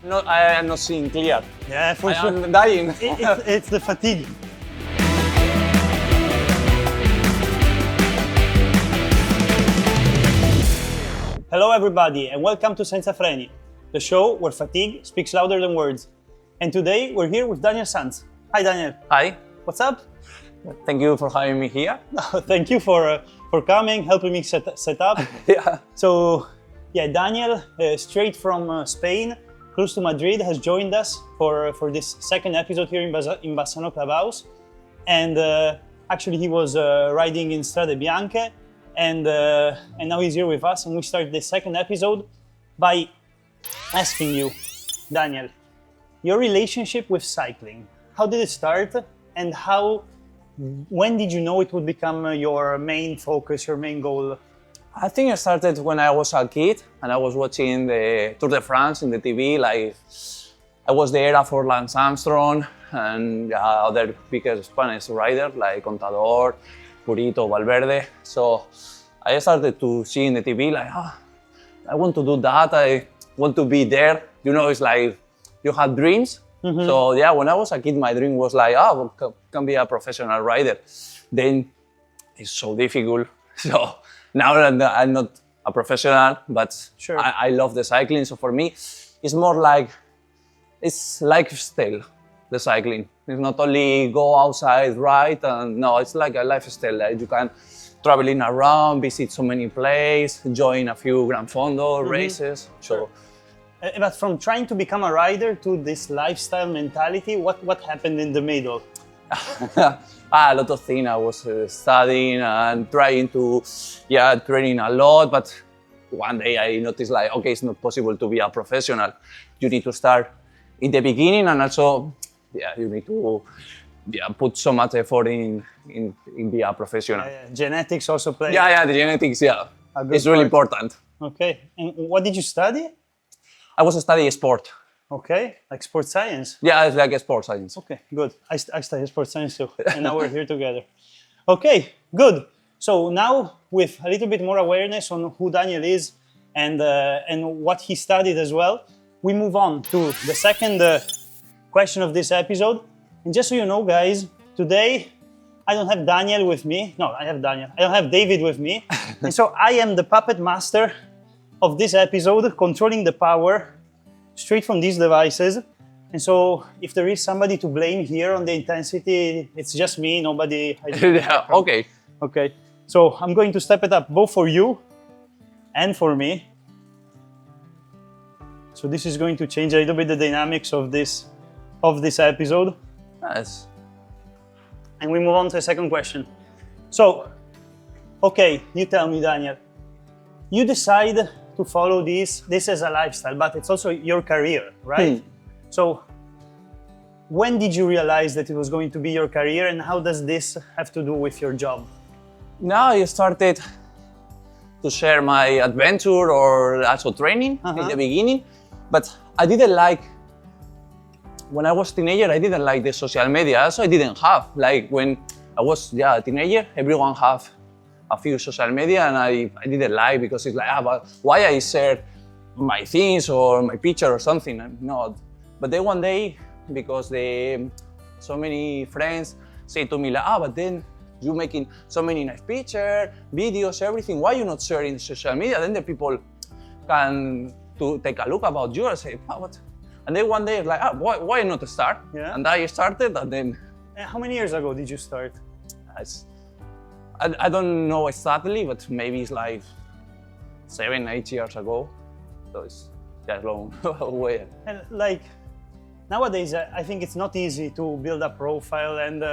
No, I am not seeing clear. Yeah, for I sure. am dying. It's the fatigue. Hello everybody and welcome to Senza Freni, the show where fatigue speaks louder than words. And today we're here with Daniel Sanz. Hi Daniel. Hi, What's up? thank you for having me here. Thank you for coming, helping me set up. Yeah. So yeah, Daniel, straight from Spain, close to Madrid, has joined us for this second episode here in Bassano Club House. And actually he was riding in Strade Bianche, and now he's here with us, and we start the second episode by asking you, Daniel, your relationship with cycling. How did it start, and when did you know it would become your main focus, your main goal? I think it started when I was a kid and I was watching the Tour de France in the TV. Like, I was the era for Lance Armstrong and other bigger Spanish riders like Contador, Purito, Valverde. So I started to see in the TV like, I want to do that. I want to be there. You know, it's like you have dreams. Mm-hmm. So yeah, when I was a kid, my dream was like, can be a professional rider. Then it's so difficult. So now I'm not a professional, but sure. I love the cycling. So for me, it's more like, it's lifestyle, the cycling. It's not only go outside, ride, and no, it's like a lifestyle. Like you can traveling around, visit so many places, join a few Gran Fondo races. Sure. But from trying to become a rider to this lifestyle mentality, what happened in the middle? A lot of things. I was studying and trying to, training a lot. But one day I noticed like, okay, it's not possible to be a professional. You need to start in the beginning, and also, you need to put so much effort in be a professional. Genetics also play. The genetics, it's really important. Okay, and what did you study? I was studying sport. Okay, like sports science? Yeah, it's like a sports science. Okay, good. I study sports science too, and now we're here together. Okay, good. So now with a little bit more awareness on who Daniel is and what he studied as well, we move on to the second question of this episode. And just so you know, guys, today I don't have Daniel with me. No, I have Daniel. I don't have David with me. And so I am the puppet master of this episode, controlling the power straight from these devices. And so if there is somebody to blame here on the intensity, it's just me, nobody. Okay. Okay, so I'm going to step it up both for you and for me. So this is going to change a little bit the dynamics of this episode. Nice. And we move on to the second question. So, okay, you tell me, Daniel, you decide to follow this as a lifestyle, but it's also your career, right? So when did you realize that it was going to be your career, and how does this have to do with your job? Now I started to share my adventure or also training in the beginning, but I didn't like, when I was a teenager, I didn't like the social media. Also, I didn't have, like when I was a teenager, everyone have a few social media, and I didn't like, because it's like, but why I share my things or my picture or something? No, but then one day, because so many friends say to me like, but then you making so many nice pictures, videos, everything. Why you not sharing social media? Then the people can to take a look about you and say, what? And then one day it's like, why not start? Yeah. And I started, and then. How many years ago did you start? I don't know exactly, but maybe it's like 7-8 years ago. So it's just long way. And like nowadays, I think it's not easy to build a profile and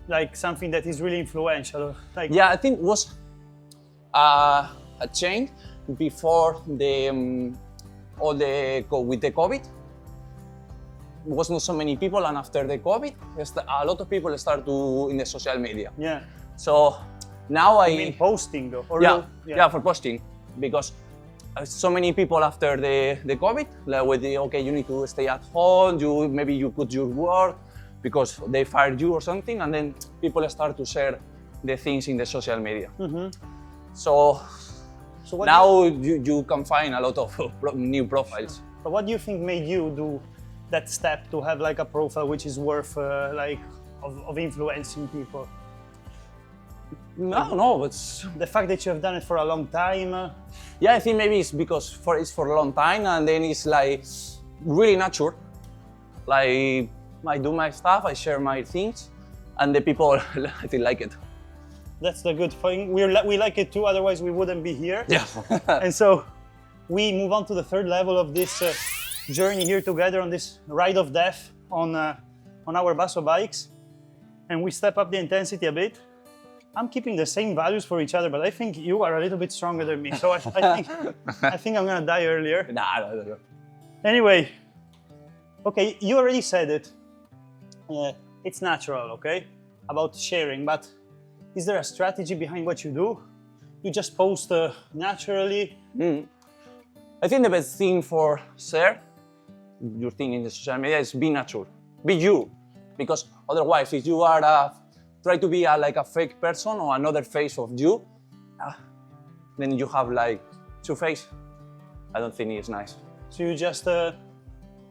like something that is really influential. Like I think it was a change before with the COVID. There was not so many people, and after the COVID, a lot of people start to in the social media. Yeah. So now I mean posting though? Or for posting, because so many people after the COVID, like with you need to stay at home, maybe you put your work because they fired you or something, and then people start to share the things in the social media. So now you can find a lot of new profiles. But what do you think made you do that step to have like a profile which is worth of influencing people? No, it's The fact that you have done it for a long time. yeah. I think maybe it's because it's for a long time, and then it's like really natural. Like I do my stuff, I share my things, and the people I think like it. That's the good thing. We like it too, otherwise we wouldn't be here. Yeah. And so we move on to the third level of this journey here together on this ride of death on our Basso bikes. And we step up the intensity a bit. I'm keeping the same values for each other, but I think you are a little bit stronger than me. So I think I'm gonna die earlier. No. Anyway, okay, you already said it. It's natural, okay, about sharing, but is there a strategy behind what you do? You just post naturally? I think the best thing for share your thing in the social media is be natural, be you, because otherwise, if you are try to be like a fake person or another face of you, then you have like two faces. I don't think it's nice. So you just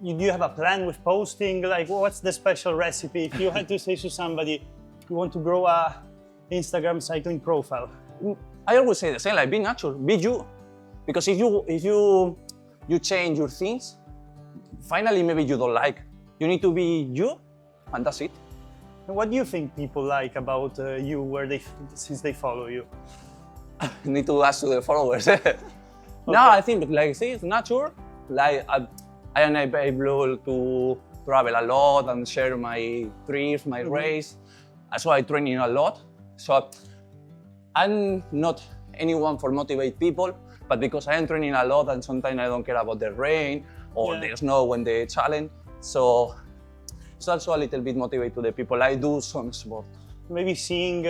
you have a plan with posting? Like, what's the special recipe? If you had to say to somebody, you want to grow a Instagram cycling profile? I always say the same, like be natural, be you. Because if you change your things, finally maybe you don't like. You need to be you, and that's it. And what do you think people like about you, since they follow you? You need to ask to the followers. No, I think like I say, it's natural. Like I am able to travel a lot and share my trips, my race. So I training a lot. So I'm not anyone for motivate people, but because I am training a lot and sometimes I don't care about the rain or the snow when they challenge. So it's also a little bit motivate to the people. I do some sport. Maybe seeing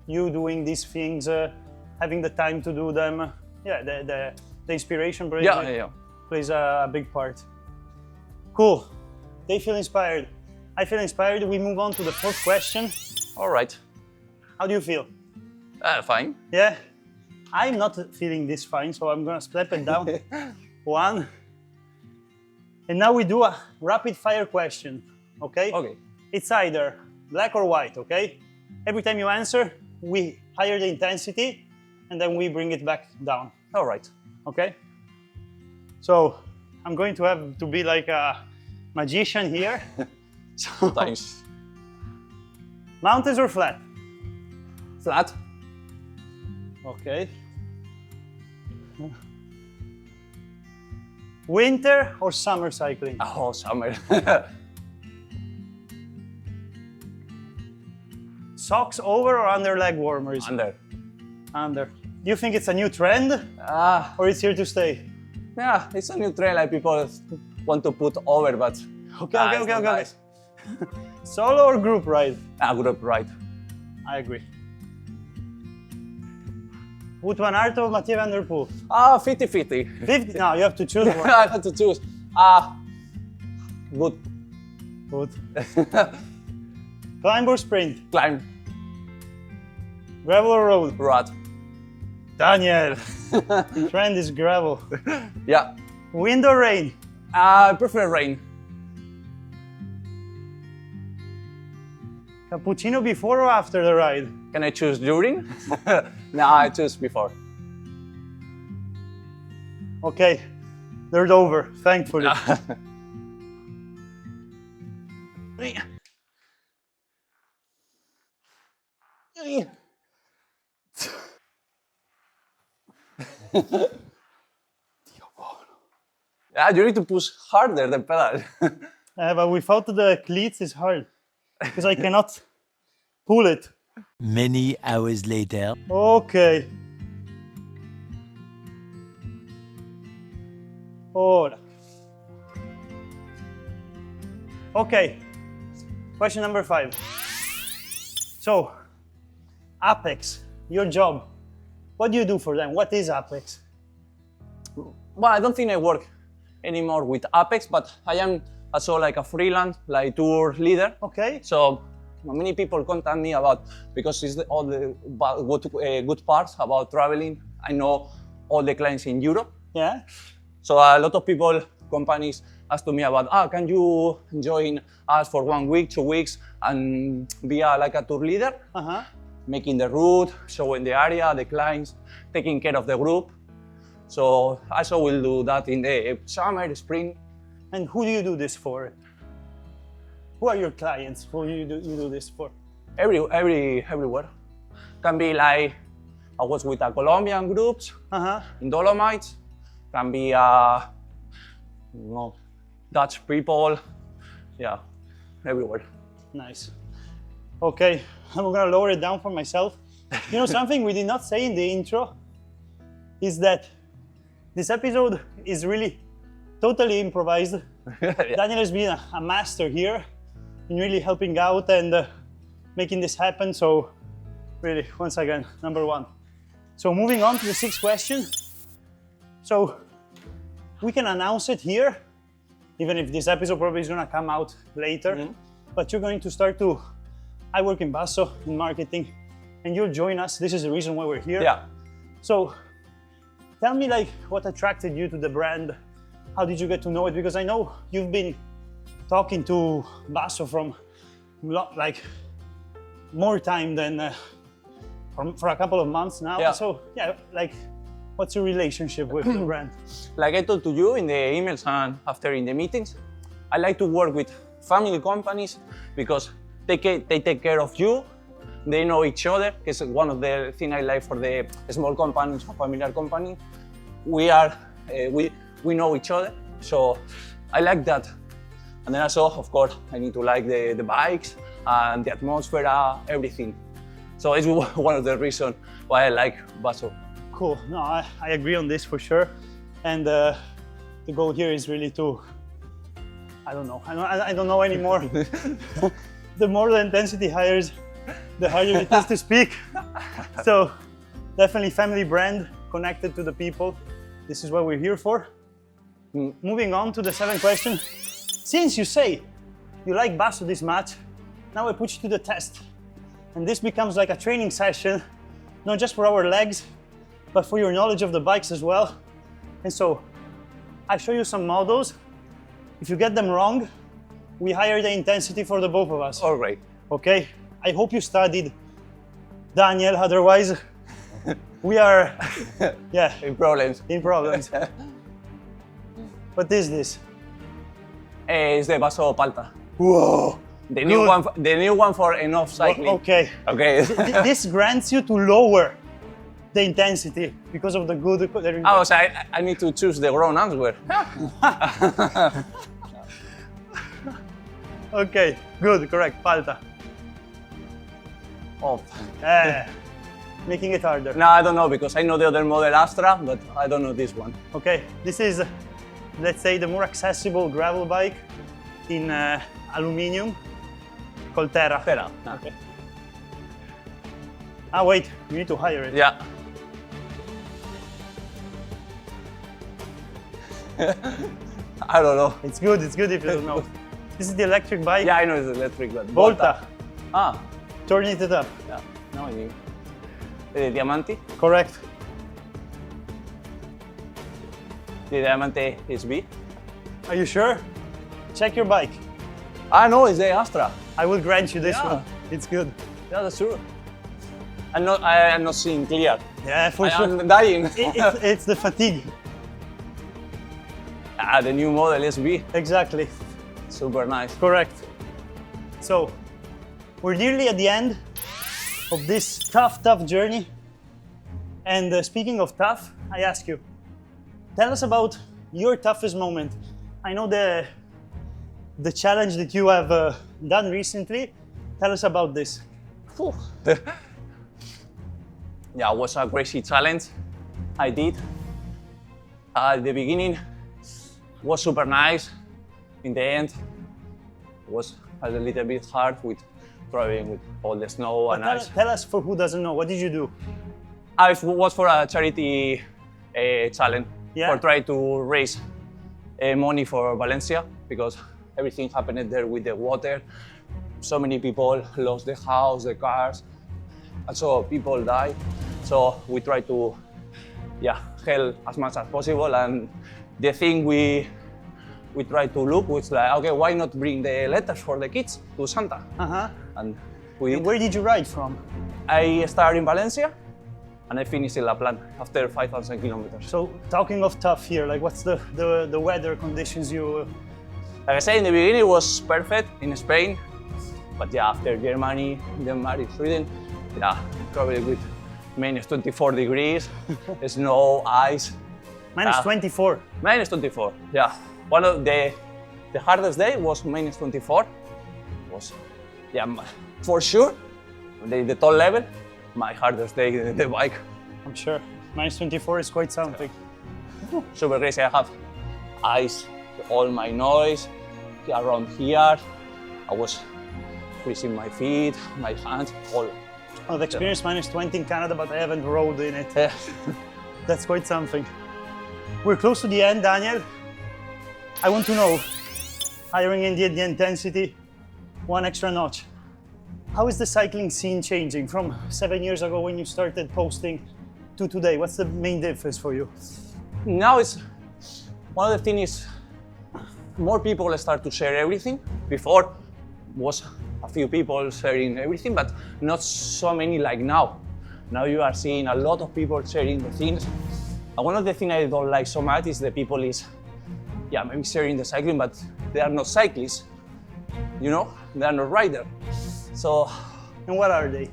you doing these things, having the time to do them, the inspiration plays a big part. Cool. They feel inspired. I feel inspired. We move on to the fourth question. All right. How do you feel? Fine. Yeah? I'm not feeling this fine, so I'm gonna step it down. One. And now we do a rapid fire question, okay? Okay. It's either black or white, okay? Every time you answer, we higher the intensity, and then we bring it back down. All right. Okay? So I'm going to have to be like a magician here. Sometimes. Mountains or flat? Flat. Okay. Winter or summer cycling? Oh, summer. Socks over or under leg warmers? Under. Under. Do you think it's a new trend or it's here to stay? Yeah, it's a new trend. Like people want to put over, but Okay. nice. Solo or group ride? Group ride. I agree. Wout van Aert or Mathieu van der Poel? 50-50. 50? No, you have to choose one. I had to choose. Good. Good. Climb or sprint? Climb. Gravel or road? Road. Daniel. Trend is gravel. Yeah. Wind or rain? I prefer rain. Cappuccino before or after the ride? Can I choose during? No, I choose before. Okay, they're over, thankfully. Yeah, you need to push harder the pedal. But without the cleats, it's hard because I cannot pull it. Many hours later. Okay. Ora. Okay. Question number 5. So, Apex, your job. What do you do for them? What is Apex? Well, I don't think I work anymore with Apex, but I am also like a freelance, like tour leader. Okay. So many people contact me about, because it's all the good parts about traveling. I know all the clients in Europe. Yeah. So a lot of people companies ask to me about, can you join us for 1 week, 2 weeks, and be like a tour leader, making the route, showing the area, the clients, taking care of the group. So I also will do that in the summer, spring. And who do you do this for? Who are your clients? Who you do this for? Everywhere. Can be like, I was with a Colombian groups in Dolomites. Can be Dutch people. Yeah, everywhere. Nice. Okay, I'm gonna lower it down for myself. You know, something we did not say in the intro is that this episode is really totally improvised. Yeah. Daniel has been a master here in really helping out and making this happen. So really, once again, number one. So moving on to the 6th question. So we can announce it here, even if this episode probably is gonna come out later, but you're going to start to, I work in Basso in marketing, and you'll join us. This is the reason why we're here. Yeah. So tell me like what attracted you to the brand? How did you get to know it? Because I know you've been talking to Basso from like more time than for a couple of months now. Yeah. So yeah, like what's your relationship with the brand? Like I told to you in the emails and after in the meetings, I like to work with family companies because they take care of you. They know each other. It's one of the things I like for the small companies or familiar companies. We know each other, so I like that. And then also, of course, I need to like the bikes and the atmosphere, everything. So it's one of the reasons why I like Basso. Cool. No, I agree on this for sure. And the goal here is really to, I don't know anymore. The more the intensity higher, the harder it is to speak. So definitely family brand, connected to the people. This is what we're here for. Moving on to the 7th question. Since you say you like Basso this much, now I put you to the test. And this becomes like a training session, not just for our legs, but for your knowledge of the bikes as well. And so I show you some models. If you get them wrong, we higher the intensity for the both of us. All right. Okay? I hope you studied Daniel, otherwise we are, yeah, In problems. in problems. What is this? It's the Basso Palta. Whoa! The new one for enough cycling. Okay. Okay. This grants you to lower the intensity because of the good. Oh, so I need to choose the wrong answer. Okay, good, correct, Palta. Oh. Making it harder. No, I don't know because I know the other model Astra, but I don't know this one. Okay, this is, let's say, the more accessible gravel bike in aluminium called Terra. Terra. Okay. Ah, wait, you need to hire it. Yeah. I don't know. It's good if you don't know. This is the electric bike. Yeah, I know it's electric, but Volta. Ah, Turning it up. yeah. Now I knew. The Diamante. Correct. The Diamante SB. Are you sure? Check your bike. Ah, no, it's the Astra. I will grant you this Yeah. one. It's good. Yeah, that's true. I am not seeing clear. Yeah, for I sure. am dying. It's the fatigue. Ah, the new model SB. Exactly. Super nice. Correct. So, we're nearly at the end of this tough journey. And speaking of tough, I ask you, tell us about your toughest moment. I know the challenge that you have done recently. Tell us about this. Yeah, it was a crazy challenge I did. At the beginning, was super nice. In the end, it was a little bit hard with driving with all the snow and ice. Tell us, for who doesn't know, what did you do? It was for a charity challenge Yeah. for trying to raise money for Valencia because everything happened there with the water. So many people lost the house, the cars, and so people died. So we try to, help as much as possible. And the thing we we tried to look. It's like, okay, why not bring the letters for the kids to Santa? And we did. Where did you ride from? I started in Valencia, and I finished in Lapland after 5,000 kilometers. So talking of tough here, like what's the weather conditions you? Like I said, in the beginning it was perfect in Spain, but yeah, after Germany, Denmark, Sweden, yeah, probably with minus 24 degrees, snow, ice. Minus 24. Minus 24, yeah. One of the hardest day was minus 24. Was, yeah, for sure, the top level, my hardest day in the bike. I'm sure. Minus 24 is quite something. Super crazy. I have ice, all my noise around here. I was freezing my feet, my hands, all. I've experienced minus 20 in Canada, but I haven't rode in it. Yeah. That's quite something. We're close to the end, Daniel. I want to know, hiring in the intensity, one extra notch. How is the cycling scene changing from 7 years ago when you started posting to today? What's the main difference for you? Now it's one of the things is more people start to share everything. Before was a few people sharing everything, but not so many like now. Now you are seeing a lot of people sharing the things. And one of the things I don't like so much is the people is, yeah, maybe sharing the cycling, but they are not cyclists, you know? They are not riders. So. And what are they?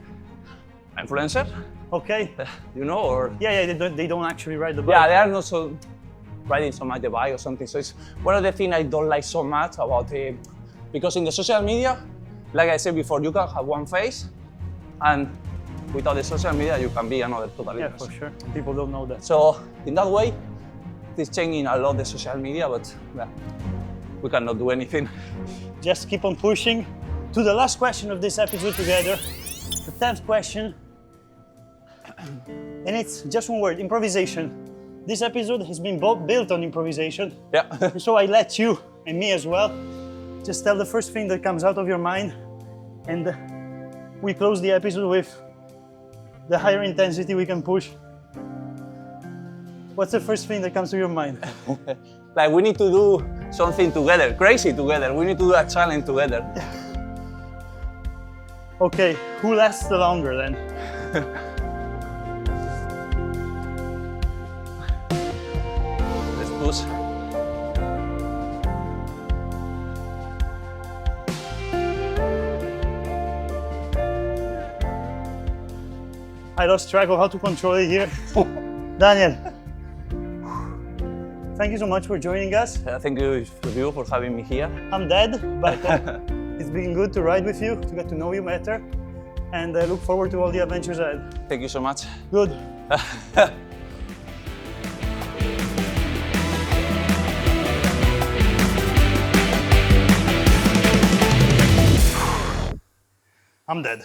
Influencer, Okay. you know, or. Yeah, they don't actually ride the bike. Yeah, they are not so riding so much the bike or something. So it's one of the things I don't like so much about it, because in the social media, like I said before, you can have one face, and without the social media, you can be another totally. Yeah, for sure. People don't know that. So in that way, it's changing a lot the social media, but yeah, we cannot do anything. Just keep on pushing. To the last question of this episode together, the 10th question, and it's just one word: improvisation. This episode has been built on improvisation. Yeah. So I let you, and me as well, just tell the first thing that comes out of your mind, and we close the episode with the higher intensity we can push. What's the first thing that comes to your mind? Like we need to do something together, crazy together. We need to do a challenge together. Okay, who lasts the longer then? Let's push. I lost track of how to control it here. Daniel, thank you so much for joining us. Thank you for having me here. I'm dead, but it's been good to ride with you, to get to know you better, and I look forward to all the adventures ahead. Thank you so much. Good. I'm dead.